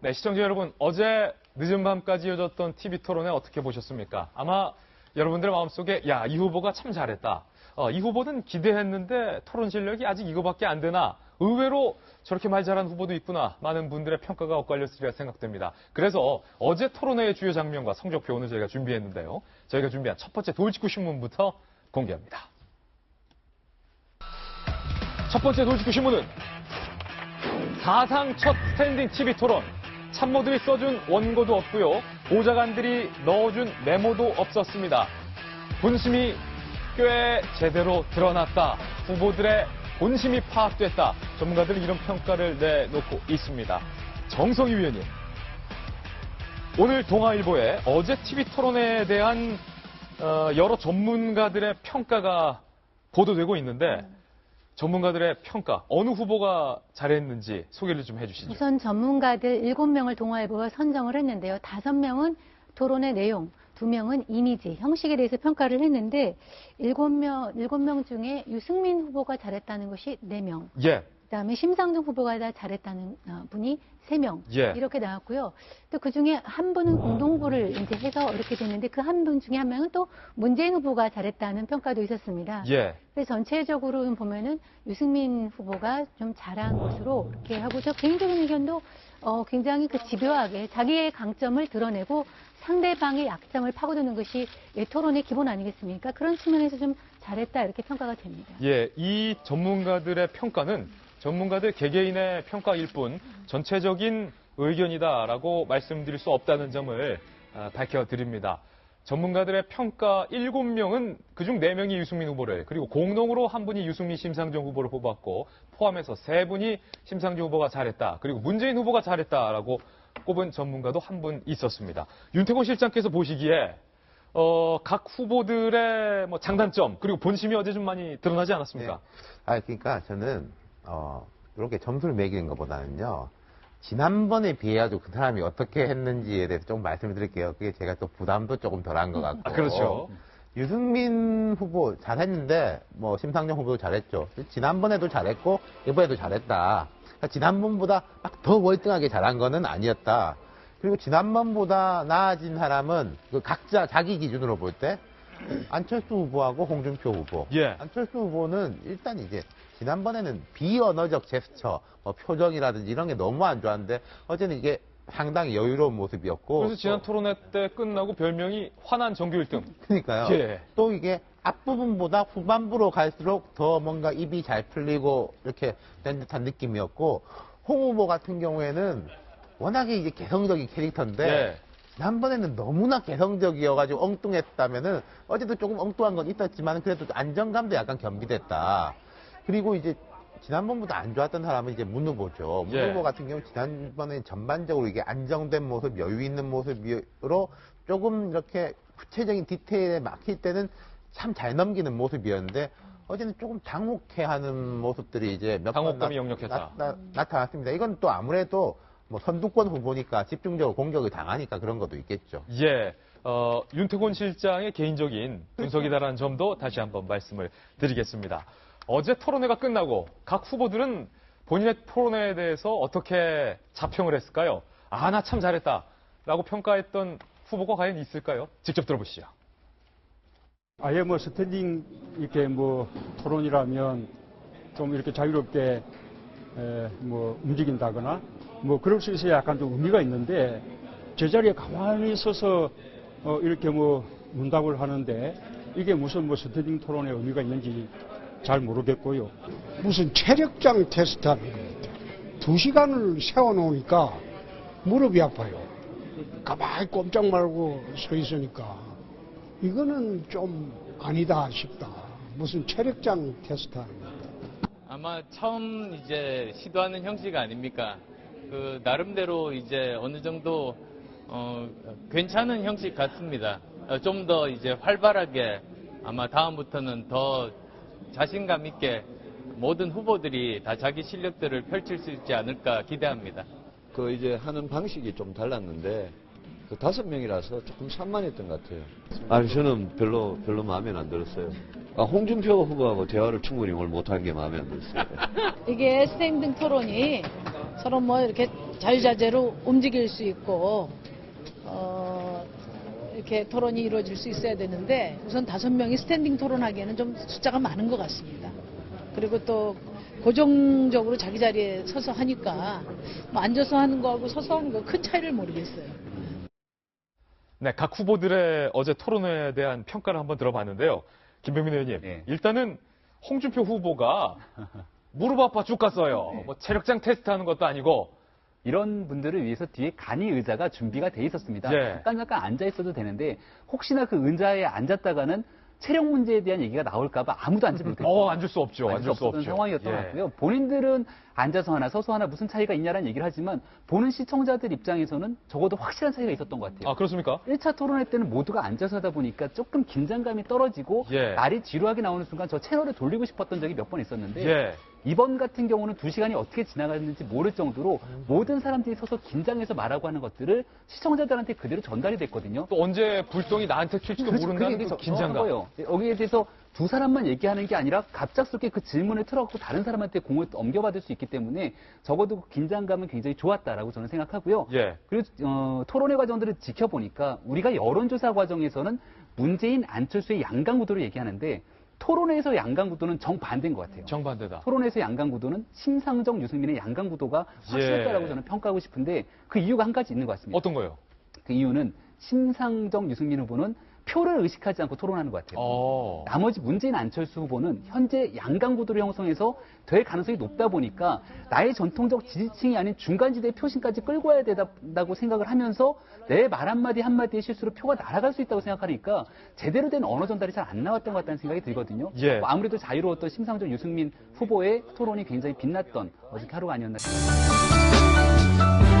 네, 시청자 여러분, 어제 늦은 밤까지 이어졌던 TV 토론회 어떻게 보셨습니까? 아마 여러분들의 마음속에 야, 이 후보가 참 잘했다. 이 후보는 기대했는데 토론 실력이 아직 이거밖에 안 되나? 의외로 저렇게 말 잘하는 후보도 있구나. 많은 분들의 평가가 엇갈렸으리라 생각됩니다. 그래서 어제 토론회의 주요 장면과 성적표 오늘 저희가 준비했는데요. 저희가 준비한 첫 번째 돌직구 신문부터 공개합니다. 첫 번째 돌직구 신문은 사상 첫 스탠딩 TV 토론. 참모들이 써준 원고도 없고요. 보좌관들이 넣어준 메모도 없었습니다. 본심이 꽤 제대로 드러났다. 후보들의 본심이 파악됐다. 전문가들은 이런 평가를 내놓고 있습니다. 정성희 위원님, 오늘 동아일보에 어제 TV 토론회에 대한 여러 전문가들의 평가가 보도되고 있는데 전문가들의 평가, 어느 후보가 잘했는지 소개를 좀 해주시죠. 우선 전문가들 7명을 동아일보가 선정을 했는데요. 5명은 토론의 내용, 2명은 이미지, 형식에 대해서 평가를 했는데 7명 중에 유승민 후보가 잘했다는 것이 4명. 예. 그다음에 심상정 후보가 다 잘했다는 분이 3명. 예. 이렇게 나왔고요. 또 그중에 한 분은 공동후보를 이제 해서 이렇게 됐는데 그 한 분 중에 한 명은 또 문재인 후보가 잘했다는 평가도 있었습니다. 예. 그래서 전체적으로 보면은 유승민 후보가 좀 잘한 것으로 이렇게 하고 저 개인적인 의견도 굉장히 그 집요하게 자기의 강점을 드러내고 상대방의 약점을 파고드는 것이 토론의 기본 아니겠습니까? 그런 측면에서 좀 잘했다 이렇게 평가가 됩니다. 예, 이 전문가들의 평가는 전문가들 개개인의 평가일 뿐 전체적인 의견이다라고 말씀드릴 수 없다는 점을 밝혀드립니다. 전문가들의 평가 7명은 그중 4명이 유승민 후보를, 그리고 공동으로 한 분이 유승민 심상정 후보를 뽑았고 포함해서 3분이 심상정 후보가 잘했다, 그리고 문재인 후보가 잘했다라고 꼽은 전문가도 한 분 있었습니다. 윤태곤 실장께서 보시기에 각 후보들의 뭐 장단점 그리고 본심이 어제 좀 많이 드러나지 않았습니까? 네. 그러니까 저는 이렇게 점수를 매기는 것보다는요. 지난번에 비해가지고 그 사람이 어떻게 했는지에 대해서 좀 말씀을 드릴게요. 그게 제가 또 부담도 조금 덜한 것 같고. 그렇죠. 유승민 후보 잘했는데 뭐 심상정 후보도 잘했죠. 지난번에도 잘했고 이번에도 잘했다. 그러니까 지난번보다 막 더 월등하게 잘한 거는 아니었다. 그리고 지난번보다 나아진 사람은 그 각자 자기 기준으로 볼 때 안철수 후보하고 홍준표 후보. 예. 안철수 후보는 일단 이제 지난번에는 비언어적 제스처, 뭐 표정이라든지 이런 게 너무 안 좋았는데 어제는 이게 상당히 여유로운 모습이었고. 그래서 지난 토론회 때 끝나고 별명이 화난 정규 1등. 그러니까요. 예. 또 이게 앞부분보다 후반부로 갈수록 더 뭔가 입이 잘 풀리고 이렇게 된 듯한 느낌이었고, 홍 후보 같은 경우에는 워낙에 이제 개성적인 캐릭터인데 예. 지난번에는 너무나 개성적이어가지고 엉뚱했다면은 어제도 조금 엉뚱한 건 있었지만 그래도 안정감도 약간 겸비됐다. 그리고 이제 지난번보다 안 좋았던 사람은 이제 문 후보죠. 문 예. 후보 같은 경우 지난번에 전반적으로 이게 안정된 모습, 여유 있는 모습으로 조금 이렇게 구체적인 디테일에 막힐 때는 참 잘 넘기는 모습이었는데 어제는 조금 당혹해하는 모습들이 이제 몇 번 당혹감이 역력했다. 나타났습니다. 이건 또 아무래도 뭐 선두권 후보니까 집중적으로 공격을 당하니까 그런 것도 있겠죠. 예. 윤태곤 실장의 개인적인 분석이다라는 점도 다시 한번 말씀을 드리겠습니다. 어제 토론회가 끝나고 각 후보들은 본인의 토론회에 대해서 어떻게 자평을 했을까요? 아, 나 참 잘했다라고 평가했던 후보가 과연 있을까요? 직접 들어보시죠. 아예 뭐 스탠딩 이렇게 뭐 토론이라면 좀 이렇게 자유롭게 뭐 움직인다거나 뭐 그럴 수 있어야 약간 좀 의미가 있는데 제자리에 가만히 서서 이렇게 뭐 문답을 하는데 이게 무슨 뭐 스탠딩 토론의 의미가 있는지 잘 모르겠고요. 무슨 체력장 테스트 하는 겁니다. 2시간을 세워놓으니까 무릎이 아파요. 가만히 꼼짝 말고 서 있으니까 이거는 좀 아니다 싶다. 무슨 체력장 테스트 하는 겁니다. 아마 처음 이제 시도하는 형식 아닙니까? 그 나름대로 이제 어느 정도 괜찮은 형식 같습니다. 좀 더 이제 활발하게 아마 다음부터는 더 자신감 있게 모든 후보들이 다 자기 실력들을 펼칠 수 있지 않을까 기대합니다. 그 이제 하는 방식이 좀 달랐는데 그 5명이라서 조금 산만했던 것 같아요. 아니 저는 별로 마음에 안 들었어요. 홍준표 후보하고 대화를 충분히 오늘 못한 게 마음에 안 들었어요. 이게 스탠딩 토론이 서로 뭐 이렇게 자유자재로 움직일 수 있고 이렇게 토론이 이루어질 수 있어야 되는데 우선 5명이 스탠딩 토론하기에는 좀 숫자가 많은 것 같습니다. 그리고 또 고정적으로 자기 자리에 서서 하니까 뭐 앉아서 하는 거하고 서서 하는 거 큰 차이를 모르겠어요. 네, 각 후보들의 어제 토론회에 대한 평가를 한번 들어봤는데요. 김병민 의원님, 네. 일단은 홍준표 후보가 무릎 아파 죽겠어요. 뭐 체력장 테스트하는 것도 아니고. 이런 분들을 위해서 뒤에 간이 의자가 준비가 돼 있었습니다. 예. 잠깐 앉아 있어도 되는데 혹시나 그 의자에 앉았다가는 체력 문제에 대한 얘기가 나올까봐 아무도 앉지 못했어요. 앉을 수 없죠. 앉을 수 없죠. 상황이었던 것 예. 같고요. 본인들은 앉아서 하나 서서 하나 무슨 차이가 있냐라는 얘기를 하지만 보는 시청자들 입장에서는 적어도 확실한 차이가 있었던 것 같아요. 아, 그렇습니까? 1차 토론회 때는 모두가 앉아서 하다 보니까 조금 긴장감이 떨어지고 예. 말이 지루하게 나오는 순간 저 채널을 돌리고 싶었던 적이 몇 번 있었는데 예. 이번 같은 경우는 2시간이 어떻게 지나갔는지 모를 정도로 모든 사람들이 서서 긴장해서 말하고 하는 것들을 시청자들한테 그대로 전달이 됐거든요. 또 언제 불똥이 나한테 튈지도 모른다는 그 긴장감. 거예요. 여기에 대해서 두 사람만 얘기하는 게 아니라 갑작스럽게 그 질문을 틀어갖고 다른 사람한테 공을 넘겨받을 수 있기 때문에 적어도 그 긴장감은 굉장히 좋았다라고 저는 생각하고요. 예. 그리고 토론회 과정들을 지켜보니까 우리가 여론조사 과정에서는 문재인, 안철수의 양강 구도를 얘기하는데 토론회에서 양강 구도는 정반대인 것 같아요. 정반대다. 토론회에서 양강 구도는 심상정, 유승민의 양강 구도가 확실했다라고 예. 저는 평가하고 싶은데 그 이유가 한 가지 있는 것 같습니다. 어떤 거요? 그 이유는 심상정, 유승민 후보는 표를 의식하지 않고 토론하는 것 같아요. 나머지 문재인, 안철수 후보는 현재 양강 구도를 형성해서 될 가능성이 높다 보니까 나의 전통적 지지층이 아닌 중간지대의 표심까지 끌고 와야 된다고 생각을 하면서 내 말 한마디 한마디의 실수로 표가 날아갈 수 있다고 생각하니까 제대로 된 언어 전달이 잘 안 나왔던 것 같다는 생각이 들거든요. 예. 아무래도 자유로웠던 심상정, 유승민 후보의 토론이 굉장히 빛났던 어저께 하루가 아니었나 싶습니다.